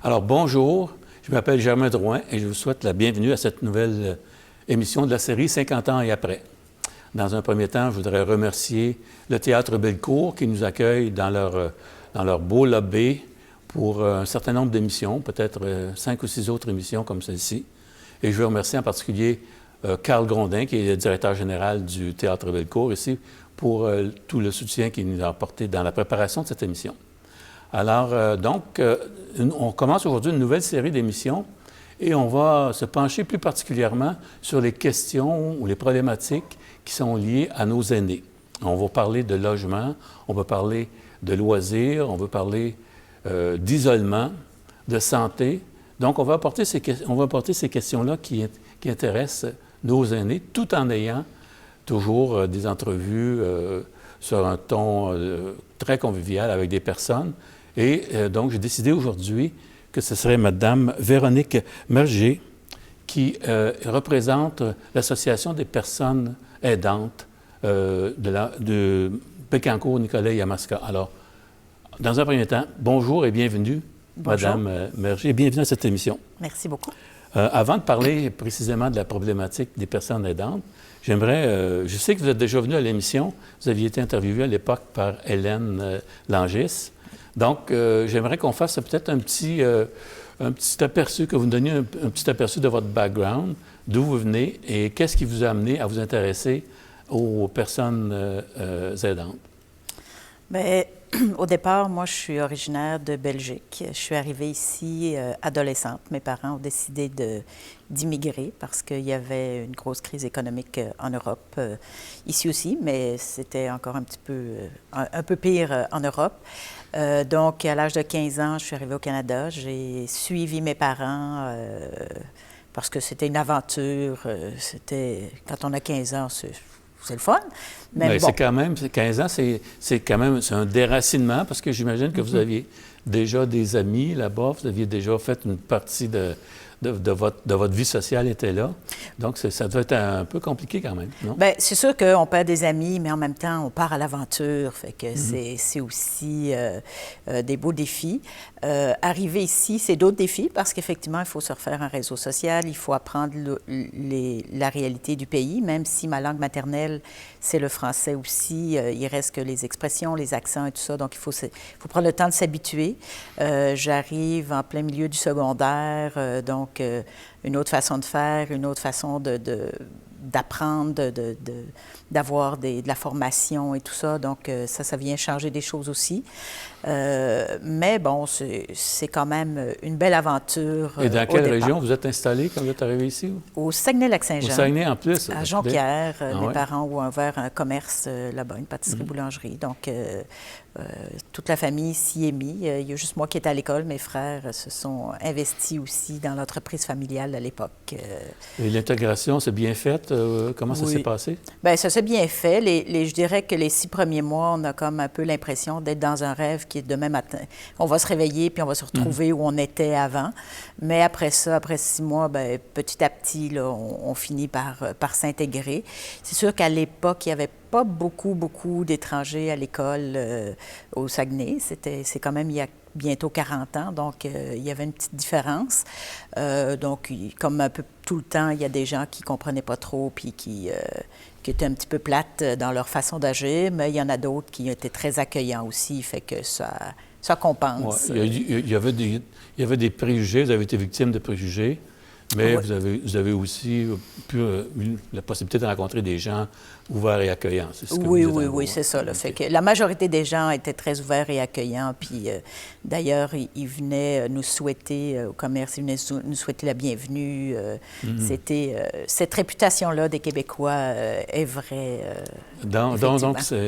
Alors, bonjour, je m'appelle Germain Drouin et je vous souhaite la bienvenue à cette nouvelle émission de la série 50 ans et après. Dans un premier temps, je voudrais remercier le Théâtre Bellecour qui nous accueille dans leur beau lobby pour un certain nombre d'émissions, peut-être 5 ou 6 autres émissions comme celle-ci. Et je veux remercier en particulier Carl Grondin, qui est le directeur général du Théâtre Bellecour ici, pour tout le soutien qu'il nous a apporté dans la préparation de cette émission. Alors, on commence aujourd'hui une nouvelle série d'émissions et on va se pencher plus particulièrement sur les questions ou les problématiques qui sont liées à nos aînés. On va parler de logement, on va parler de loisirs, on va parler d'isolement, de santé. Donc, on va apporter ces questions-là qui intéressent nos aînés, tout en ayant toujours des entrevues sur un ton très convivial avec des personnes. Et donc, j'ai décidé aujourd'hui que ce serait Mme Véronique Merger qui représente l'Association des personnes aidantes de Bécancour, Nicolet et Yamaska. Alors, dans un premier temps, bonjour et bienvenue, Mme Merger, et bienvenue à cette émission. Merci beaucoup. Avant de parler précisément de la problématique des personnes aidantes, je sais que vous êtes déjà venu à l'émission, vous aviez été interviewé à l'époque par Hélène Langis. Donc, j'aimerais qu'on fasse peut-être un petit aperçu, que vous nous donniez un petit aperçu de votre background, d'où vous venez et qu'est-ce qui vous a amené à vous intéresser aux personnes aidantes. Bien, au départ, moi, je suis originaire de Belgique. Je suis arrivée ici adolescente. Mes parents ont décidé d'immigrer parce qu'il y avait une grosse crise économique en Europe, ici aussi, mais c'était encore un peu pire en Europe. Donc, à l'âge de 15 ans, je suis arrivée au Canada. J'ai suivi mes parents parce que c'était une aventure. Quand on a 15 ans, c'est le fun. Mais bon. C'est quand même, 15 ans, c'est un déracinement parce que j'imagine que vous aviez déjà des amis là-bas, vous aviez déjà fait une partie de votre vie sociale était là. Donc, ça devait être un peu compliqué quand même, non? Bien, c'est sûr qu'on perd des amis, mais en même temps, on part à l'aventure. Fait que c'est aussi des beaux défis. Arriver ici, c'est d'autres défis parce qu'effectivement, il faut se refaire un réseau social, il faut apprendre la réalité du pays, même si ma langue maternelle, c'est le français aussi. Il reste que les expressions, les accents et tout ça. Donc, il faut prendre le temps de s'habituer. J'arrive en plein milieu du secondaire, donc une autre façon de faire, une autre façon d'apprendre, d'avoir de la formation et tout ça. Donc, ça vient changer des choses aussi. Mais bon, c'est quand même une belle aventure. Et dans quelle région vous êtes installé quand vous êtes arrivé ici? Au Saguenay-Lac-Saint-Jean. Au Saguenay en plus? À Jonquière. Mes parents ont ouvert un commerce là-bas, une pâtisserie-boulangerie. Donc, toute la famille s'y est mise. Il y a juste moi qui étais à l'école. Mes frères se sont investis aussi dans l'entreprise familiale à l'époque. Et l'intégration s'est bien faite? Comment ça s'est passé? Bien, ça s'est bien fait. Je dirais que les 6 premiers mois, on a comme un peu l'impression d'être dans un rêve qui est demain matin. On va se réveiller puis on va se retrouver où on était avant. Mais après ça, après 6 mois, bien, petit à petit, là, on finit par s'intégrer. C'est sûr qu'à l'époque, il n'y avait pas beaucoup d'étrangers à l'école au Saguenay. C'est quand même il y a bientôt 40 ans, donc il y avait une petite différence. Donc, comme un peu tout le temps, il y a des gens qui ne comprenaient pas trop puis qui étaient un petit peu plates dans leur façon d'agir, mais il y en a d'autres qui étaient très accueillants aussi, fait que ça compense. Ouais, il y avait des préjugés, vous avez été victime de préjugés, mais vous avez aussi eu la possibilité de rencontrer des gens ouverts et accueillants. C'est ce que oui, c'est ça. Là. Fait que la majorité des gens étaient très ouverts et accueillants. Puis d'ailleurs, ils venaient nous souhaiter, au commerce, ils venaient nous souhaiter la bienvenue. Cette réputation-là des Québécois est vraie. Donc,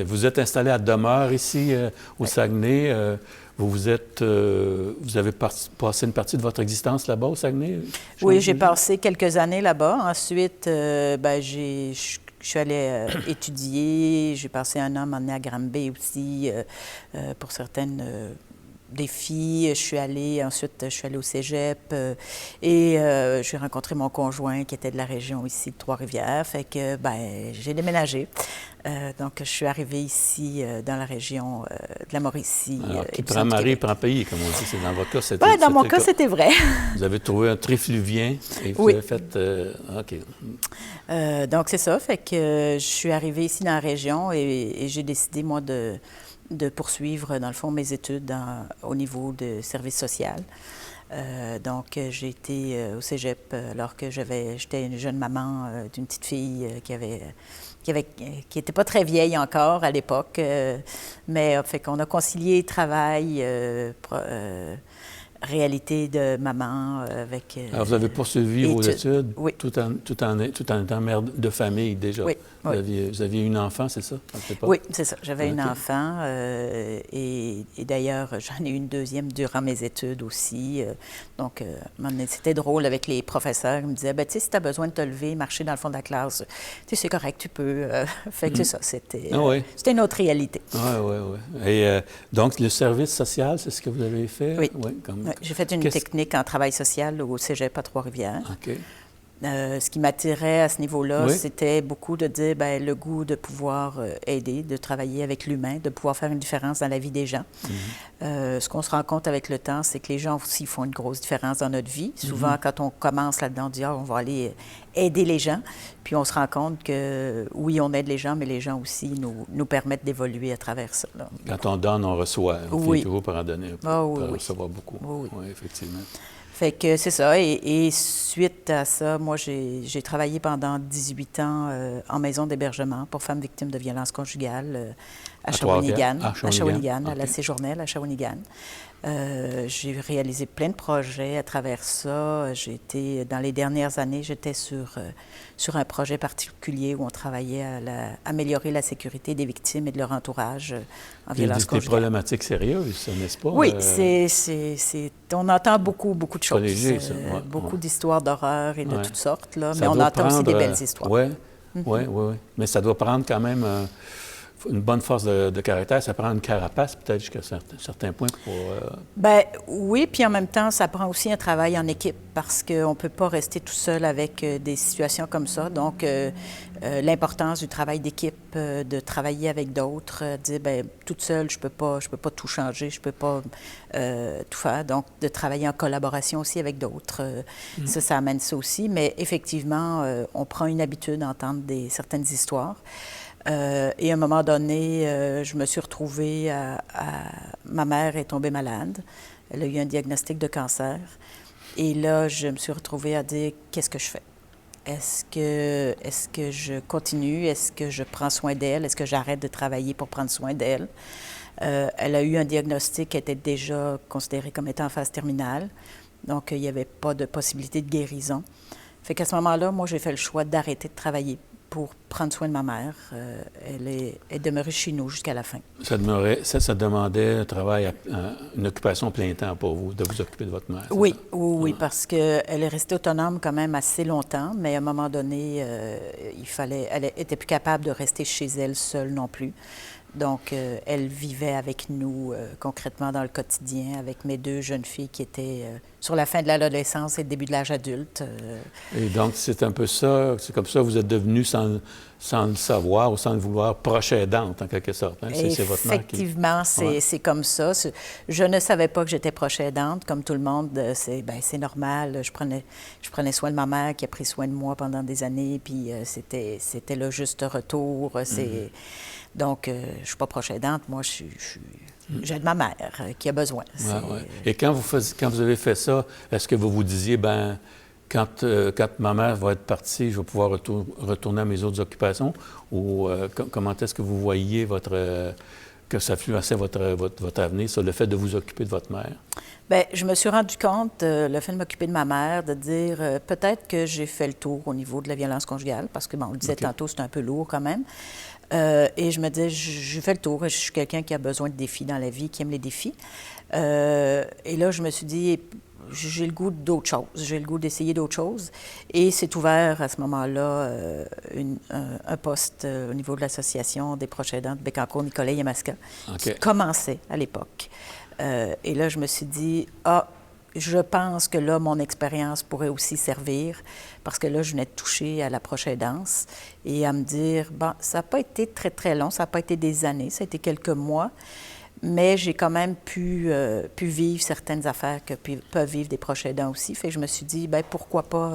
vous êtes installé à demeure ici, au Saguenay. Vous avez passé une partie de votre existence là-bas au Saguenay? Oui, j'ai passé quelques années là-bas. Ensuite, je suis allée étudier. J'ai passé un an à Granby aussi pour certaines défis. Ensuite, je suis allée au cégep et j'ai rencontré mon conjoint qui était de la région ici de Trois-Rivières. Fait que, j'ai déménagé. Donc, je suis arrivée ici dans la région de la Mauricie. Alors, qui prend mari, prend pays, comme on dit. C'est dans votre cas, c'était... Oui, dans mon cas, c'était vrai. Vous avez trouvé un trifluvien et vous Oui. avez fait... OK. Donc, c'est ça. Fait que je suis arrivée ici dans la région et j'ai décidé, moi, de poursuivre, dans le fond, mes études au niveau de service social. Donc, j'ai été au cégep alors que j'étais une jeune maman d'une petite fille qui était pas très vieille encore à l'époque, mais fait qu'on a concilié travail, réalité de maman avec Alors, vous avez poursuivi vos études oui. tout en étant mère de famille déjà. Oui. Vous aviez une enfant, c'est ça? Oui, c'est ça. J'avais une enfant et d'ailleurs, j'en ai eu une deuxième durant mes études aussi. Donc, c'était drôle avec les professeurs. Ils me disaient, tu sais, si tu as besoin de te lever, marcher dans le fond de la classe, tu sais, c'est correct, tu peux. Fait que c'est ça, c'était une autre réalité. Oui. Et donc, le service social, c'est ce que vous avez fait? Oui. Oui, j'ai fait une technique en travail social au cégep à Trois-Rivières. OK. Ce qui m'attirait à ce niveau-là, c'était beaucoup de dire le goût de pouvoir aider, de travailler avec l'humain, de pouvoir faire une différence dans la vie des gens. Ce qu'on se rend compte avec le temps, c'est que les gens aussi font une grosse différence dans notre vie. Souvent, quand on commence là-dedans, on dit on va aller aider les gens. Puis on se rend compte que oui, on aide les gens, mais les gens aussi nous permettent d'évoluer à travers ça. Là. Quand on donne, on reçoit. On finit toujours par en donner, par recevoir beaucoup. Oui, effectivement. Fait que c'est ça. Et suite à ça, moi, j'ai travaillé pendant 18 ans en maison d'hébergement pour femmes victimes de violences conjugales à Shawinigan, à la Séjournelle, à Shawinigan. J'ai réalisé plein de projets à travers ça. Dans les dernières années, j'étais sur un projet particulier où on travaillait à améliorer la sécurité des victimes et de leur entourage en violence conjugale. Des problématiques sérieuses, n'est-ce pas? Oui, on entend beaucoup de choses. C'est pas léger, ça. Beaucoup d'histoires d'horreur et de toutes sortes, là, mais on entend aussi des belles histoires. Oui. Mais ça doit prendre quand même une bonne force de caractère. Ça prend une carapace, peut-être, jusqu'à un certain point pour... oui, puis en même temps, ça prend aussi un travail en équipe parce qu'on ne peut pas rester tout seul avec des situations comme ça. Donc, l'importance du travail d'équipe, de travailler avec d'autres, dire, toute seule, je peux pas tout changer, je peux pas tout faire. Donc, de travailler en collaboration aussi avec d'autres, ça amène ça aussi. Mais effectivement, on prend une habitude d'entendre certaines histoires. Et à un moment donné, je me suis retrouvée ma mère est tombée malade. Elle a eu un diagnostic de cancer. Et là, je me suis retrouvée à dire, qu'est-ce que je fais? Est-ce que je continue? Est-ce que je prends soin d'elle? Est-ce que j'arrête de travailler pour prendre soin d'elle? Elle a eu un diagnostic qui était déjà considéré comme étant en phase terminale. Donc, il n'y avait pas de possibilité de guérison. Fait qu'à ce moment-là, moi, j'ai fait le choix d'arrêter de travailler pour prendre soin de ma mère. Elle est demeurée chez nous jusqu'à la fin. Ça demandait un travail, une occupation plein temps pour vous, de vous occuper de votre mère? Oui, parce qu'elle est restée autonome quand même assez longtemps, mais à un moment donné, elle n'était plus capable de rester chez elle seule non plus. Donc, elle vivait avec nous concrètement dans le quotidien, avec mes deux jeunes filles qui étaient sur la fin de l'adolescence et le début de l'âge adulte. Et donc, c'est un peu ça, c'est comme ça que vous êtes devenue, sans le savoir ou sans le vouloir, proche aidante, en quelque sorte. Hein? C'est votre mère qui... Effectivement, c'est comme ça. Je ne savais pas que j'étais proche aidante, comme tout le monde. C'est normal. Je prenais soin de ma mère qui a pris soin de moi pendant des années, puis c'était le juste retour. Donc, je ne suis pas proche aidante. Moi, j'aide ma mère qui a besoin. Et quand vous avez fait ça, est-ce que vous vous disiez, quand ma mère va être partie, je vais pouvoir retourner à mes autres occupations? Ou comment est-ce que vous voyiez que ça influençait votre avenir, sur le fait de vous occuper de votre mère? Bien, je me suis rendu compte, le fait de m'occuper de ma mère, de dire peut-être que j'ai fait le tour au niveau de la violence conjugale, parce que, on le disait tantôt, c'est un peu lourd quand même. Et je me disais, j'ai fait le tour, je suis quelqu'un qui a besoin de défis dans la vie, qui aime les défis. Et là, je me suis dit, j'ai le goût d'autre chose, j'ai le goût d'essayer d'autres choses. Et c'est ouvert à ce moment-là un poste au niveau de l'Association des proches aidants de Bécancour, Nicolet, Yamaska, qui commençait à l'époque. Et là, je me suis dit, je pense que là, mon expérience pourrait aussi servir, parce que là, je venais de toucher à la proche aidance et à me dire, bon, ça n'a pas été très, très long, ça n'a pas été des années, ça a été quelques mois, mais j'ai quand même pu vivre certaines affaires que peuvent vivre des proches aidants aussi. Fait que je me suis dit, bien, pourquoi pas,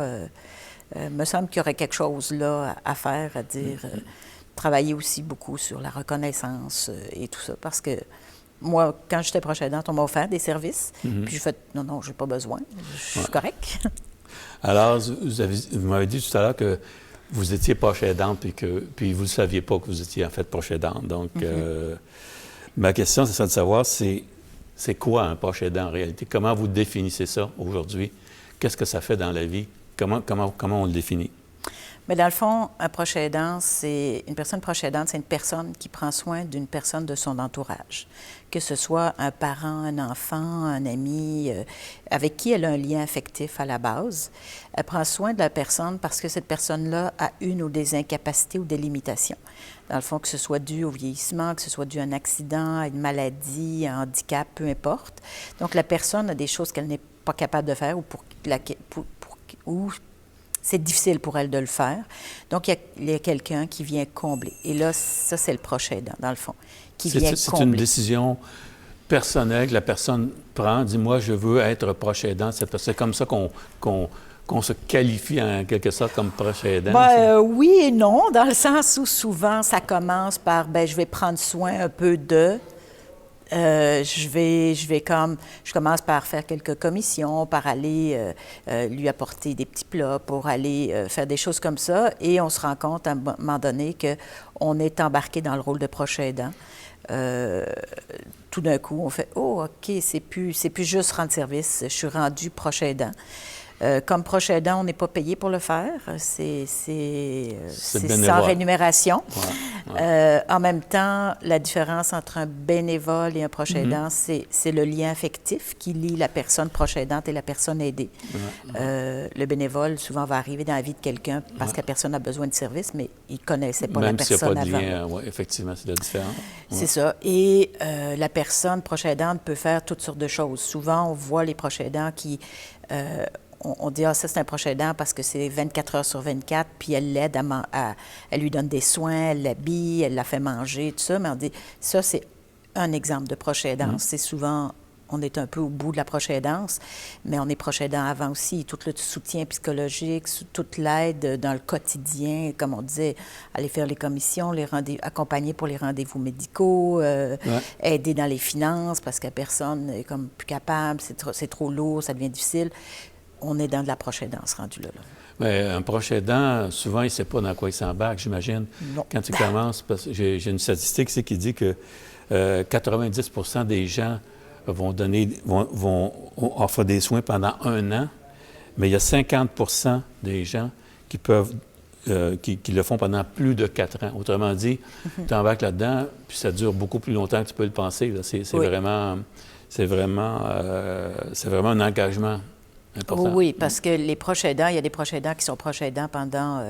me semble qu'il y aurait quelque chose là à faire, à dire, travailler aussi beaucoup sur la reconnaissance et tout ça, parce que moi, quand j'étais proche aidante, on m'a offert des services. Puis j'ai fait, non, je n'ai pas besoin. Je suis correct. Alors, vous m'avez dit tout à l'heure que vous étiez proche aidante puis vous ne saviez pas que vous étiez en fait proche aidante. Donc, ma question, c'est ça de savoir, c'est quoi un proche aidant en réalité? Comment vous définissez ça aujourd'hui? Qu'est-ce que ça fait dans la vie? Comment on le définit? Mais dans le fond, un proche aidant, une personne proche aidante, c'est une personne qui prend soin d'une personne de son entourage, que ce soit un parent, un enfant, un ami, avec qui elle a un lien affectif à la base. Elle prend soin de la personne parce que cette personne-là a une ou des incapacités ou des limitations. Dans le fond, que ce soit dû au vieillissement, que ce soit dû à un accident, à une maladie, à un handicap, peu importe. Donc, la personne a des choses qu'elle n'est pas capable de faire ou c'est difficile pour elle de le faire. Donc, il y a quelqu'un qui vient combler. Et là, ça, c'est le proche aidant, dans le fond, qui vient combler. C'est une décision personnelle que la personne prend, dit « moi, je veux être proche aidant ». C'est comme ça qu'on se qualifie en quelque sorte comme proche aidant? Oui et non, dans le sens où souvent, ça commence par « je vais prendre soin un peu de ». Je commence par faire quelques commissions, par aller lui apporter des petits plats, pour aller faire des choses comme ça. Et on se rend compte à un moment donné qu'on est embarqué dans le rôle de proche aidant. Tout d'un coup, on fait « Oh, OK, c'est plus juste rendre service, je suis rendu proche aidant ». Comme proche aidant, on n'est pas payé pour le faire. C'est sans rémunération. Ouais. En même temps, la différence entre un bénévole et un proche aidant, c'est le lien affectif qui lie la personne proche aidante et la personne aidée. Le bénévole, souvent, va arriver dans la vie de quelqu'un parce que la personne a besoin de service, mais il ne connaissait pas la personne avant. Même s'il n'y a pas de lien, effectivement, c'est la différence. C'est ça. Et la personne proche aidante peut faire toutes sortes de choses. Souvent, on voit les proches aidants qui... on dit, ça, c'est un proche aidant parce que c'est 24 heures sur 24, puis elle l'aide elle lui donne des soins, elle l'habille, elle la fait manger, tout ça. Mais on dit, ça, c'est un exemple de proche aidance. C'est souvent, on est un peu au bout de la proche aidance, mais on est proche aidant avant aussi. Tout le soutien psychologique, toute l'aide dans le quotidien, comme on disait, aller faire les commissions, accompagner pour les rendez-vous médicaux, aider dans les finances parce que la personne est comme plus capable, c'est trop lourd, ça devient difficile. On est dans de la proche aidance rendu là. Mais un proche aidant, souvent, il ne sait pas dans quoi il s'embarque, j'imagine. Non. Quand il commence, parce que j'ai une statistique qui dit que 90 % des gens vont offrir des soins pendant 1 an, mais il y a 50 % des gens qui le font pendant plus de 4 ans. Autrement dit, tu embarques là-dedans, puis ça dure beaucoup plus longtemps que tu peux le penser. C'est vraiment un engagement important. Oui, parce que les proches aidants, il y a des proches aidants qui sont proches aidants pendant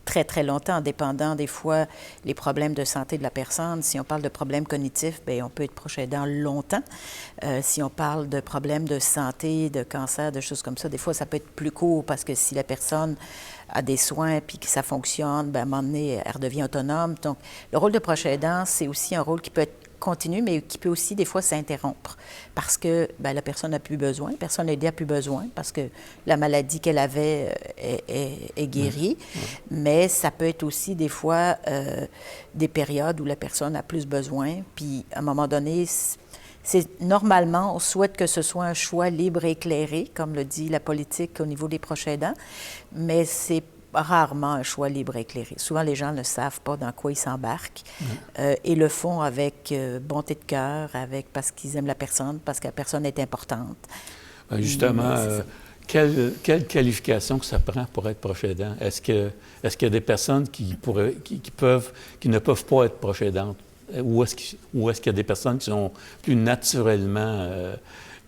très, très longtemps, dépendant des fois les problèmes de santé de la personne. Si on parle de problèmes cognitifs, bien, on peut être proche aidant longtemps. Si on parle de problèmes de santé, de cancer, de choses comme ça, des fois, ça peut être plus court parce que si la personne a des soins puis que ça fonctionne, bien, à un moment donné, elle redevient autonome. Donc, le rôle de proche aidant, c'est aussi un rôle qui peut être continue, mais qui peut aussi des fois s'interrompre parce que bien, la personne n'a plus besoin, la personne aidée n'a plus besoin parce que la maladie qu'elle avait est guérie, mais ça peut être aussi des fois des périodes où la personne a plus besoin, puis à un moment donné, normalement, on souhaite que ce soit un choix libre et éclairé, comme le dit la politique au niveau des proches aidants, mais c'est rarement un choix libre et éclairé. Souvent, les gens ne savent pas dans quoi ils s'embarquent et le font avec bonté de cœur, parce qu'ils aiment la personne, parce que la personne est importante. Justement, quelle qualification que ça prend pour être proche aidant? Est-ce qu'il y a des personnes qui ne peuvent pas être proches aidantes? Ou est-ce qu'il y a des personnes qui sont plus naturellement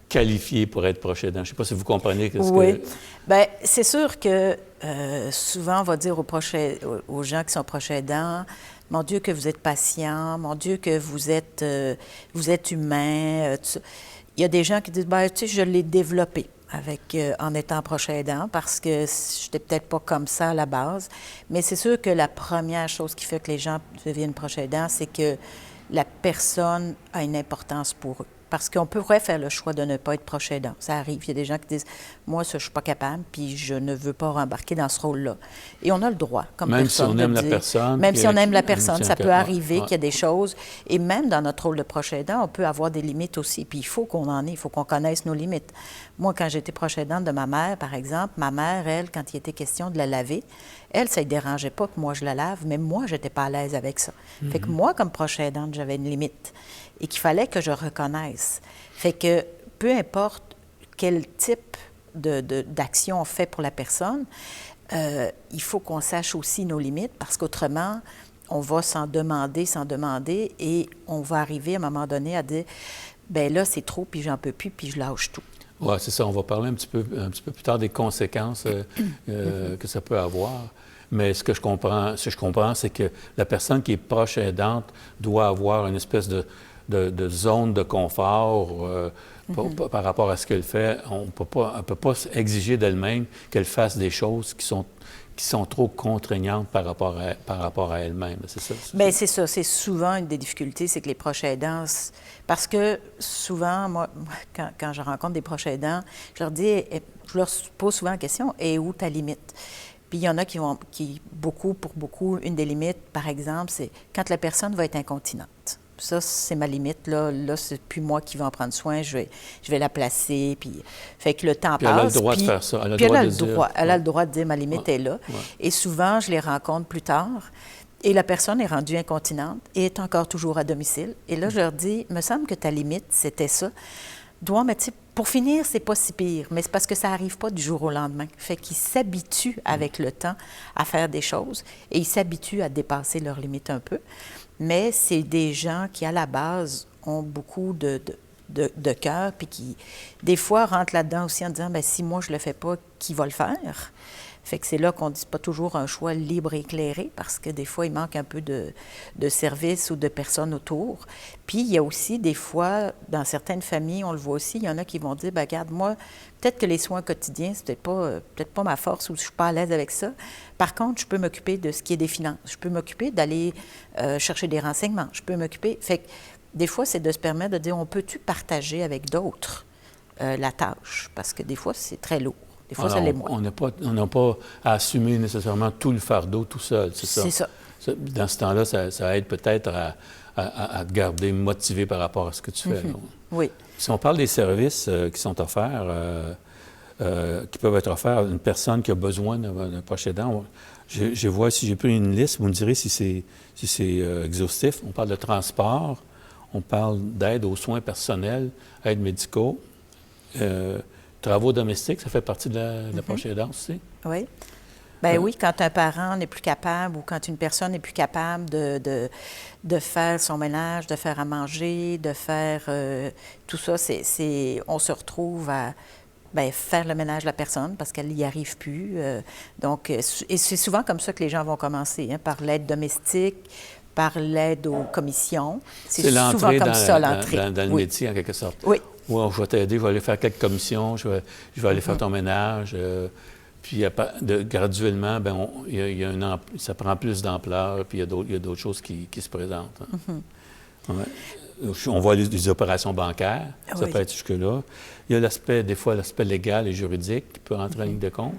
qualifiées pour être proches aidants? Je ne sais pas si vous comprenez Oui. Bien, c'est sûr que souvent, on va dire aux gens qui sont proches aidants, Mon Dieu que vous êtes patient, mon Dieu que vous êtes humain. Tout ça. Il y a des gens qui disent, ben, tu sais, je l'ai développé en étant proche aidant parce que je n'étais peut-être pas comme ça à la base. Mais c'est sûr que la première chose qui fait que les gens deviennent proches aidants, c'est que la personne a une importance pour eux. Parce qu'on pourrait faire le choix de ne pas être proche aidant. Ça arrive. Il y a des gens qui disent « Moi, ça, je ne suis pas capable, puis je ne veux pas rembarquer dans ce rôle-là. » Et on a le droit, comme personne, de dire... Même si on aime la personne. Même si on aime la personne, ça peut arriver qu'il y a des choses. Et même dans notre rôle de proche aidant, on peut avoir des limites aussi. Puis il faut qu'on en ait, il faut qu'on connaisse nos limites. Moi, quand j'étais proche aidante de ma mère, par exemple, ma mère, elle, quand il était question de la laver, elle, ça ne dérangeait pas que moi, je la lave, mais moi, je n'étais pas à l'aise avec ça. Fait que moi, comme proche aidante, j'avais une limite et qu'il fallait que je reconnaisse. Fait que peu importe quel type d'action on fait pour la personne, il faut qu'on sache aussi nos limites parce qu'autrement, on va s'en demander et on va arriver à un moment donné à dire « bien là, c'est trop, puis j'en peux plus, puis je lâche tout ». Oui, c'est ça. On va parler un petit peu plus tard des conséquences que ça peut avoir. Mais ce que je comprends, c'est que la personne qui est proche aidante doit avoir une espèce de zone de confort par rapport à ce qu'elle fait. On ne peut pas exiger d'elle-même qu'elle fasse des choses qui sont trop contraignantes par rapport à elle-même. C'est ça? Bien, c'est ça. C'est souvent une des difficultés, c'est que les proches aidants... Parce que souvent, moi quand je rencontre des proches aidants, je leur pose souvent la question, « Et où ta limite? » Puis il y en a pour beaucoup, une des limites, par exemple, c'est quand la personne va être incontinente. Ça, c'est ma limite. Là, c'est plus moi qui vais en prendre soin. Je vais la placer. Puis, fait que le temps passe. Elle a le droit de faire ça. Elle a le droit de dire ma limite est là. Ouais. Et souvent, je les rencontre plus tard. Et la personne est rendue incontinente et est encore toujours à domicile. Et là, je leur dis, me semble que ta limite, c'était ça. Mais tu sais, pour finir, c'est pas si pire, mais c'est parce que ça n'arrive pas du jour au lendemain. Fait qu'ils s'habituent avec le temps à faire des choses et ils s'habituent à dépasser leurs limites un peu. Mais c'est des gens qui, à la base, ont beaucoup de cœur puis qui, des fois, rentrent là-dedans aussi en disant, bien, si moi, je le fais pas, qui va le faire? Fait que c'est là qu'on ne dit pas toujours un choix libre et éclairé parce que des fois, il manque un peu de services ou de personnes autour. Puis, il y a aussi des fois, dans certaines familles, on le voit aussi, il y en a qui vont dire, bien, regarde, moi, peut-être que les soins quotidiens, c'est peut-être pas ma force ou je ne suis pas à l'aise avec ça. Par contre, je peux m'occuper de ce qui est des finances. Je peux m'occuper d'aller chercher des renseignements. Je peux m'occuper... Fait que des fois, c'est de se permettre de dire, on peut-tu partager avec d'autres la tâche? Parce que des fois, c'est très lourd. Des fois, ça l'est moins. On n'a pas à assumer nécessairement tout le fardeau tout seul, c'est ça? C'est ça. Dans ce temps-là, ça aide peut-être à te garder motivé par rapport à ce que tu fais. Oui. Si on parle des services qui sont offerts, qui peuvent être offerts à une personne qui a besoin d'un proche aidant, je vois, si j'ai pris une liste, vous me direz si c'est exhaustif. On parle de transport, on parle d'aide aux soins personnels, aides médicaux, travaux domestiques, ça fait partie de la proche aidance aussi? Oui. Bien oui, quand un parent n'est plus capable ou quand une personne n'est plus capable de faire son ménage, de faire à manger, de faire tout ça, on se retrouve à faire le ménage de la personne parce qu'elle n'y arrive plus. Et c'est souvent comme ça que les gens vont commencer, par l'aide domestique, par l'aide aux commissions. C'est souvent comme ça, l'entrée. Dans le métier, en quelque sorte. Oui. Oui, je vais t'aider, je vais aller faire quelques commissions, je vais aller faire ton ménage. Puis graduellement, ça prend plus d'ampleur, puis il y a d'autres choses qui se présentent. Ouais. On voit les opérations bancaires, ça peut être jusque-là. Il y a des fois, l'aspect légal et juridique qui peut rentrer en ligne de compte.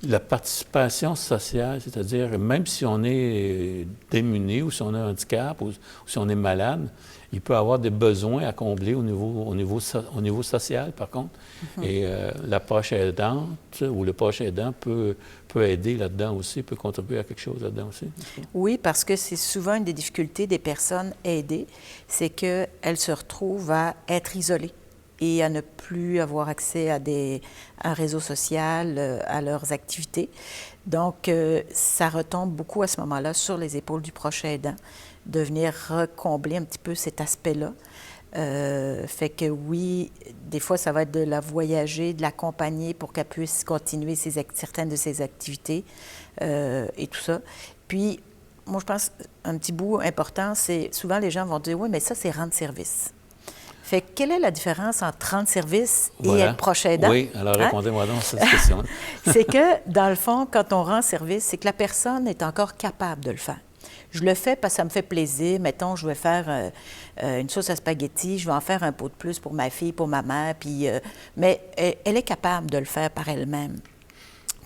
La participation sociale, c'est-à-dire même si on est démuni ou si on a un handicap ou si on est malade, il peut avoir des besoins à combler au niveau social, par contre. Et la proche aidante ou le proche aidant peut aider là-dedans aussi, peut contribuer à quelque chose là-dedans aussi. Oui, parce que c'est souvent une des difficultés des personnes aidées, c'est qu'elles se retrouvent à être isolées et à ne plus avoir accès à un réseau social, à leurs activités. Donc, ça retombe beaucoup à ce moment-là sur les épaules du proche aidant, de venir recombler un petit peu cet aspect-là. Fait que oui, des fois, ça va être de la voyager, de l'accompagner pour qu'elle puisse continuer certaines de ses activités et tout ça. Puis, moi, je pense un petit bout important, c'est souvent les gens vont dire, oui, mais ça, c'est rendre service. Fait que quelle est la différence entre rendre service et être proche aidant? Oui, alors répondez-moi donc à cette question. C'est que, dans le fond, quand on rend service, c'est que la personne est encore capable de le faire. Je le fais parce que ça me fait plaisir. Mettons, je vais faire une sauce à spaghetti, je vais en faire un pot de plus pour ma fille, pour ma mère, puis, mais elle est capable de le faire par elle-même.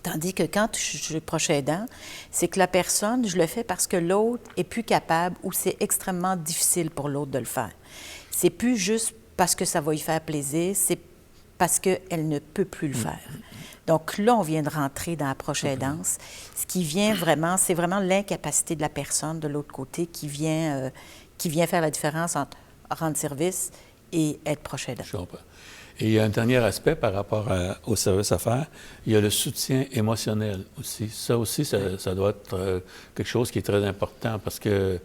Tandis que quand je suis proche aidant, c'est que la personne, je le fais parce que l'autre est plus capable ou c'est extrêmement difficile pour l'autre de le faire. C'est plus juste parce que ça va lui faire plaisir, c'est parce qu'elle ne peut plus le faire. Donc là, on vient de rentrer dans la proche aidance. Ce qui vient vraiment, c'est vraiment l'incapacité de la personne de l'autre côté qui vient faire la différence entre rendre service et être proche aidant. Je comprends. Et il y a un dernier aspect par rapport au service à faire, il y a le soutien émotionnel aussi. Ça aussi, ça doit être quelque chose qui est très important parce que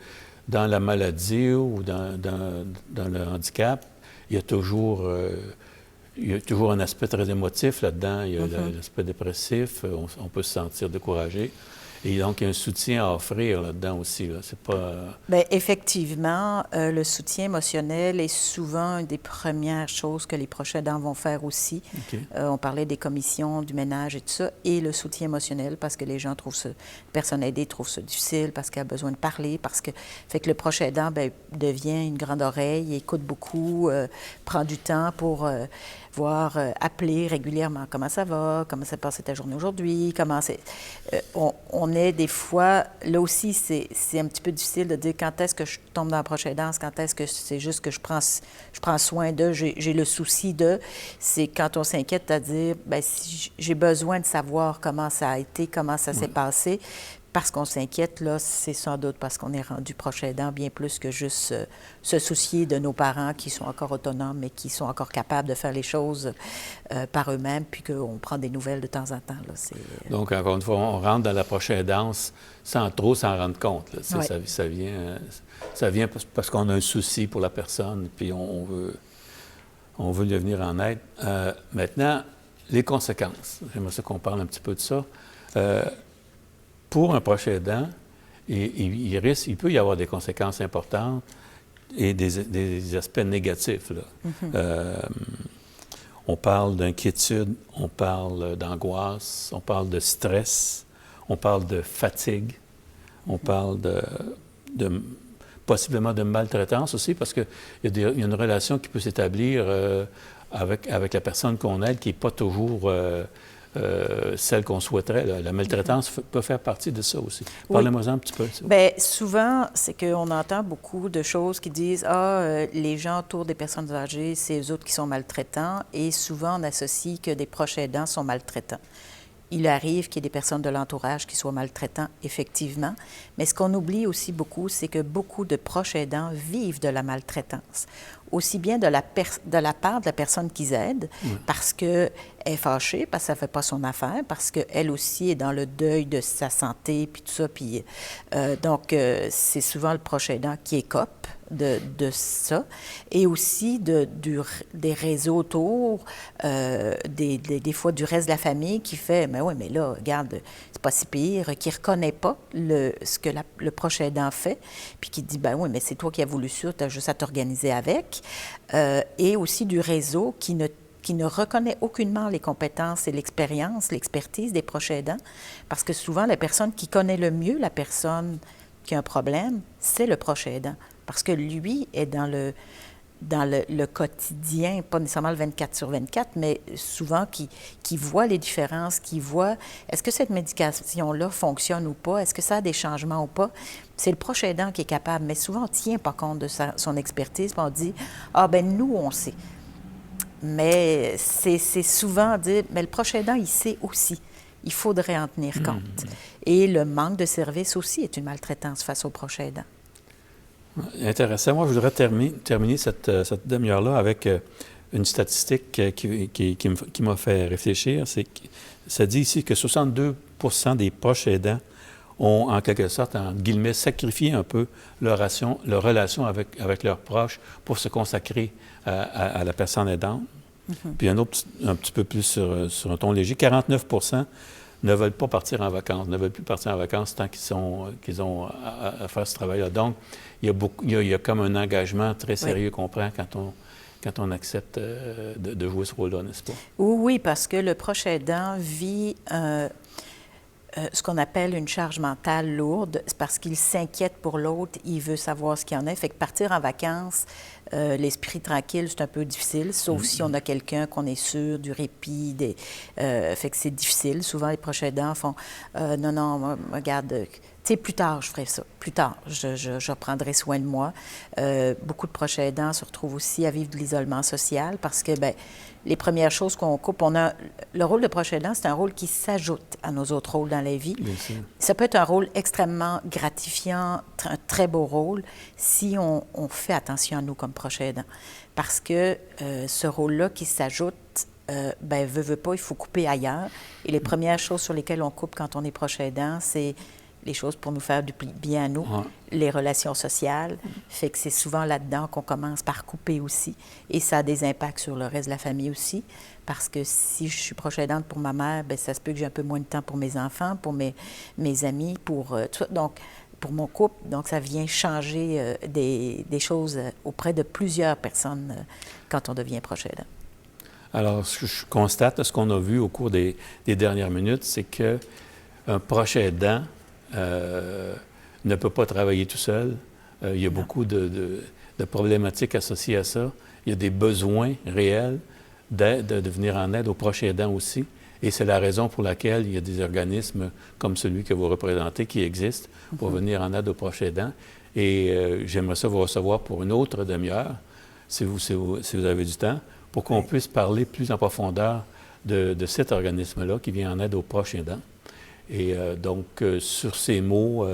dans la maladie ou dans le handicap, il y a toujours un aspect très émotif là-dedans. Il y a l'aspect dépressif, on peut se sentir découragé. Et donc, il y a un soutien à offrir là-dedans aussi. Là. C'est pas... Bien, effectivement, le soutien émotionnel est souvent une des premières choses que les proches aidants vont faire aussi. Okay. On parlait des commissions, du ménage et tout ça, et le soutien émotionnel parce que les gens trouvent ça, personne aidée trouve ça difficile, parce qu'elle a besoin de parler, parce que... Fait que le proche aidant, bien, devient une grande oreille, écoute beaucoup, prend du temps pour... appeler régulièrement comment ça va, comment s'est passée ta journée aujourd'hui, comment c'est... on est des fois... Là aussi, c'est un petit peu difficile de dire quand est-ce que je tombe dans la proche aidance, quand est-ce que c'est juste que je prends soin d'eux, j'ai le souci d'eux. C'est quand on s'inquiète à dire, bien, si j'ai besoin de savoir comment ça a été, comment ça s'est passé. Parce qu'on s'inquiète, là, c'est sans doute parce qu'on est rendu proche aidant bien plus que juste se soucier de nos parents qui sont encore autonomes et qui sont encore capables de faire les choses par eux-mêmes, puis qu'on prend des nouvelles de temps en temps. Là, Donc, encore une fois, on rentre dans la proche aidance sans trop s'en rendre compte. Là. Oui. Ça vient parce qu'on a un souci pour la personne, puis on veut lui venir en aide. Maintenant, les conséquences. J'aimerais ça qu'on parle un petit peu de ça. Pour un proche aidant, il peut y avoir des conséquences importantes et des aspects négatifs. Là. On parle d'inquiétude, on parle d'angoisse, on parle de stress, on parle de fatigue, on parle possiblement de maltraitance aussi, parce qu'il y a une relation qui peut s'établir avec la personne qu'on aide qui n'est pas toujours... celle qu'on souhaiterait. La maltraitance peut faire partie de ça aussi. Parlez-moi un petit peu de ça. Bien, souvent, c'est qu'on entend beaucoup de choses qui disent « Ah, les gens autour des personnes âgées, c'est eux autres qui sont maltraitants. » Et souvent, on associe que des proches aidants sont maltraitants. Il arrive qu'il y ait des personnes de l'entourage qui soient maltraitants, effectivement. Mais ce qu'on oublie aussi beaucoup, c'est que beaucoup de proches aidants vivent de la maltraitance. Aussi bien de la part de la personne qu'ils aident, parce qu'elle est fâchée, parce que ça ne fait pas son affaire, parce qu'elle aussi est dans le deuil de sa santé, puis tout ça. Puis, donc, c'est souvent le proche aidant qui écope de ça, et aussi des réseaux autour, des fois du reste de la famille qui fait « Mais oui, mais là, regarde, c'est pas si pire », qui ne reconnaît pas ce que le proche aidant fait, puis qui dit « Ben oui, mais c'est toi qui as voulu ça, tu as juste à t'organiser avec », et aussi du réseau qui ne reconnaît aucunement les compétences et l'expérience, l'expertise des proches aidants, parce que souvent, la personne qui connaît le mieux la personne qui a un problème, c'est le proche aidant. Parce que lui est dans le quotidien, pas nécessairement le 24/24, mais souvent qui voit les différences, qui voit est-ce que cette médication-là fonctionne ou pas, est-ce que ça a des changements ou pas. C'est le proche aidant qui est capable, mais souvent on ne tient pas compte de son expertise, puis on dit « Ah, ben nous, on sait ». Mais c'est souvent dire « Mais le proche aidant, il sait aussi ». Il faudrait en tenir compte. Et le manque de service aussi est une maltraitance face au proche aidant. Intéressant. Moi, je voudrais terminer cette demi-heure-là avec une statistique qui m'a fait réfléchir. Ça dit ici que 62 % des proches aidants ont, en quelque sorte, en guillemets, sacrifié un peu leur relation avec leurs proches pour se consacrer à la personne aidante. Puis un petit peu plus sur un ton léger, 49 % ne veulent pas partir en vacances, ne veulent plus partir en vacances tant qu'ils ont à faire ce travail-là. Donc, il y a comme un engagement très sérieux qu'on prend quand on accepte de jouer ce rôle-là, n'est-ce pas? Oui, parce que le proche aidant vit ce qu'on appelle une charge mentale lourde. C'est parce qu'il s'inquiète pour l'autre, il veut savoir ce qu'il y en a. Fait que partir en vacances, l'esprit tranquille, c'est un peu difficile, sauf si on a quelqu'un qu'on est sûr du répit. Fait que c'est difficile. Souvent, les proches aidants font non, regarde, tu sais, plus tard, je ferai ça. Plus tard, je reprendrai soin de moi. Beaucoup de proches aidants se retrouvent aussi à vivre de l'isolement social parce que, bien, les premières choses qu'on coupe, le rôle de proche aidant, c'est un rôle qui s'ajoute à nos autres rôles dans la vie. Bien sûr. Ça peut être un rôle extrêmement gratifiant, un très beau rôle, si on fait attention à nous comme proche aidant. Parce que ce rôle-là qui s'ajoute, ben, veut pas, il faut couper ailleurs. Et les premières choses sur lesquelles on coupe quand on est proche aidant, c'est les choses pour nous faire du bien à nous, les relations sociales. Fait que c'est souvent là-dedans qu'on commence par couper aussi. Et ça a des impacts sur le reste de la famille aussi. Parce que si je suis proche aidante pour ma mère, bien, ça se peut que j'ai un peu moins de temps pour mes enfants, pour mes amis, pour tout. Donc, pour mon couple. Donc, ça vient changer des choses auprès de plusieurs personnes quand on devient proche aidant. Alors, ce que je constate, ce qu'on a vu au cours des dernières minutes, c'est qu'un proche aidant ne peut pas travailler tout seul. Il y a beaucoup de problématiques associées à ça. Il y a des besoins réels de venir en aide aux proches aidants aussi. Et c'est la raison pour laquelle il y a des organismes comme celui que vous représentez qui existent pour venir en aide aux proches aidants. Et j'aimerais ça vous recevoir pour une autre demi-heure, si vous avez du temps, pour qu'on puisse parler plus en profondeur de cet organisme-là qui vient en aide aux proches aidants. Et donc, sur ces mots,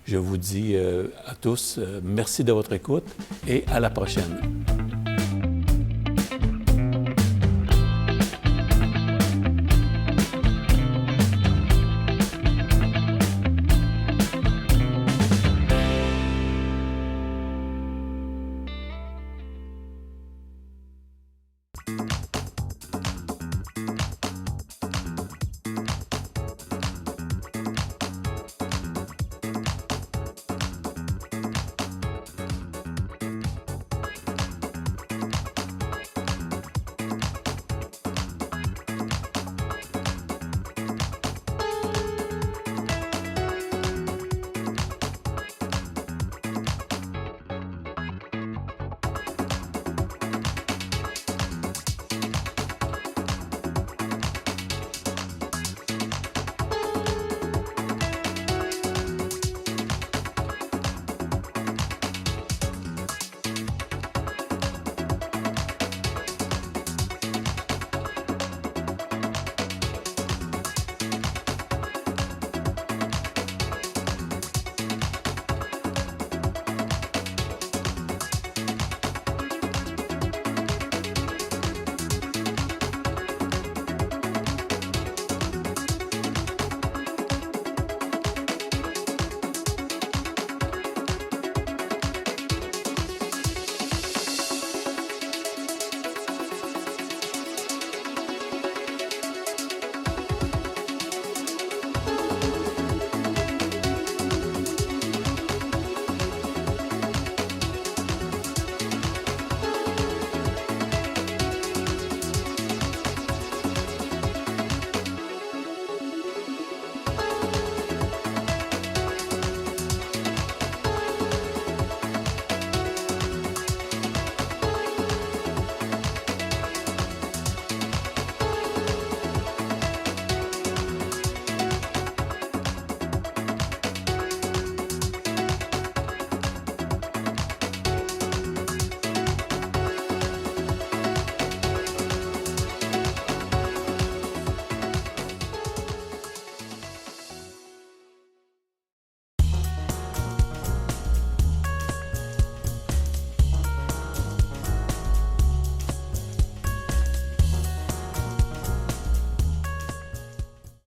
je vous dis à tous, merci de votre écoute et à la prochaine.